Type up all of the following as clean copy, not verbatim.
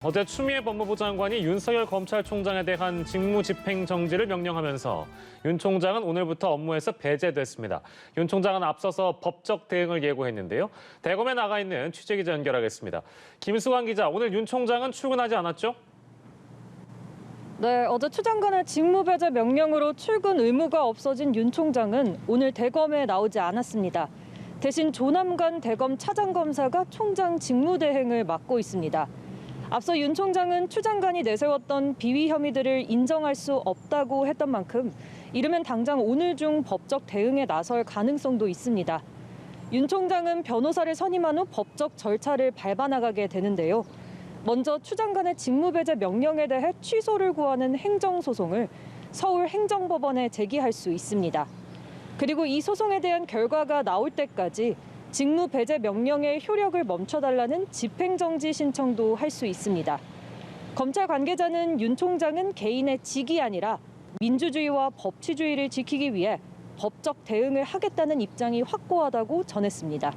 어제 추미애 법무부 장관이 윤석열 검찰총장에 대한 직무집행정지를 명령하면서 윤 총장은 오늘부터 업무에서 배제됐습니다. 윤 총장은 앞서서 법적 대응을 예고했는데요. 대검에 나가 있는 취재기자 연결하겠습니다. 김수광 기자, 오늘 윤 총장은 출근하지 않았죠? 네, 어제 추 장관의 직무배제 명령으로 출근 의무가 없어진 윤 총장은 오늘 대검에 나오지 않았습니다. 대신 조남관 대검 차장검사가 총장 직무대행을 맡고 있습니다. 앞서 윤 총장은 추 장관이 내세웠던 비위 혐의들을 인정할 수 없다고 했던 만큼 이르면 당장 오늘 중 법적 대응에 나설 가능성도 있습니다. 윤 총장은 변호사를 선임한 후 법적 절차를 밟아나가게 되는데요. 먼저 추 장관의 직무배제 명령에 대해 취소를 구하는 행정소송을 서울행정법원에 제기할 수 있습니다. 그리고 이 소송에 대한 결과가 나올 때까지 직무배제 명령의 효력을 멈춰달라는 집행정지 신청도 할 수 있습니다. 검찰 관계자는 윤 총장은 개인의 직이 아니라 민주주의와 법치주의를 지키기 위해 법적 대응을 하겠다는 입장이 확고하다고 전했습니다.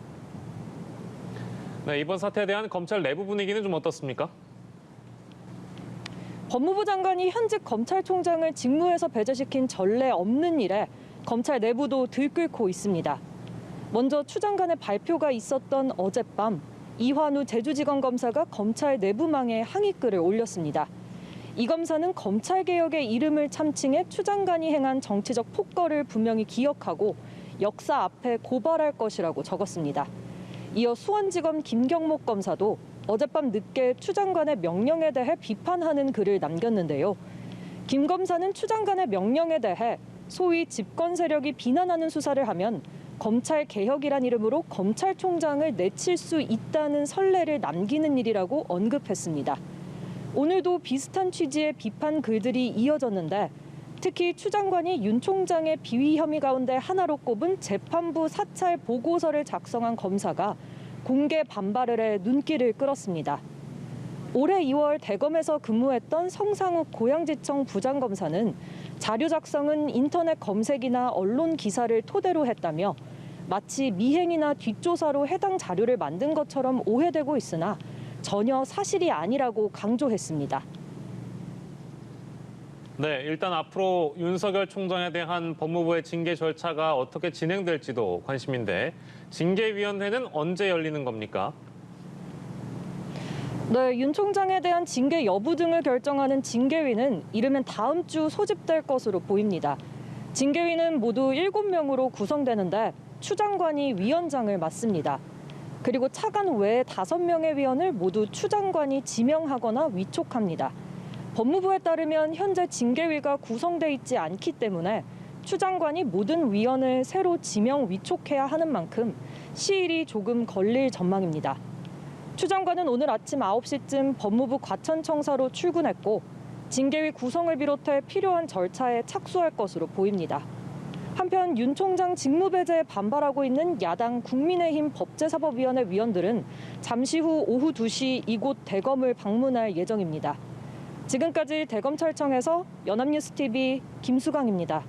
네, 이번 사태에 대한 검찰 내부 분위기는 좀 어떻습니까? 법무부 장관이 현직 검찰총장을 직무에서 배제시킨 전례 없는 일에 검찰 내부도 들끓고 있습니다. 먼저 추 장관의 발표가 있었던 어젯밤 이환우 제주지검검사가 검찰 내부망에 항의글을 올렸습니다. 이 검사는 검찰개혁의 이름을 참칭해 추 장관이 행한 정치적 폭거를 분명히 기억하고 역사 앞에 고발할 것이라고 적었습니다. 이어 수원지검 김경목 검사도 어젯밤 늦게 추 장관의 명령에 대해 비판하는 글을 남겼는데요. 김 검사는 추 장관의 명령에 대해 소위 집권 세력이 비난하는 수사를 하면 검찰개혁이란 이름으로 검찰총장을 내칠 수 있다는 선례를 남기는 일이라고 언급했습니다. 오늘도 비슷한 취지의 비판 글들이 이어졌는데 특히 추 장관이 윤 총장의 비위 혐의 가운데 하나로 꼽은 재판부 사찰 보고서를 작성한 검사가 공개 반발을 해 눈길을 끌었습니다. 올해 2월 대검에서 근무했던 성상욱 고양지청 부장검사는 자료 작성은 인터넷 검색이나 언론 기사를 토대로 했다며 마치 미행이나 뒷조사로 해당 자료를 만든 것처럼 오해되고 있으나 전혀 사실이 아니라고 강조했습니다. 네, 일단 앞으로 윤석열 총장에 대한 법무부의 징계 절차가 어떻게 진행될지도 관심인데 징계위원회는 언제 열리는 겁니까? 네, 윤 총장에 대한 징계 여부 등을 결정하는 징계위는 이르면 다음 주 소집될 것으로 보입니다. 징계위는 모두 7명으로 구성되는데 추 장관이 위원장을 맡습니다. 그리고 차관 외에 5명의 위원을 모두 추 장관이 지명하거나 위촉합니다. 법무부에 따르면 현재 징계위가 구성돼 있지 않기 때문에 추 장관이 모든 위원을 새로 지명 위촉해야 하는 만큼 시일이 조금 걸릴 전망입니다. 추 장관은 오늘 아침 9시쯤 법무부 과천청사로 출근했고 징계위 구성을 비롯해 필요한 절차에 착수할 것으로 보입니다. 한편 윤 총장 직무배제에 반발하고 있는 야당 국민의힘 법제사법위원회 위원들은 잠시 후 오후 2시 이곳 대검을 방문할 예정입니다. 지금까지 대검찰청에서 연합뉴스TV 김수광입니다.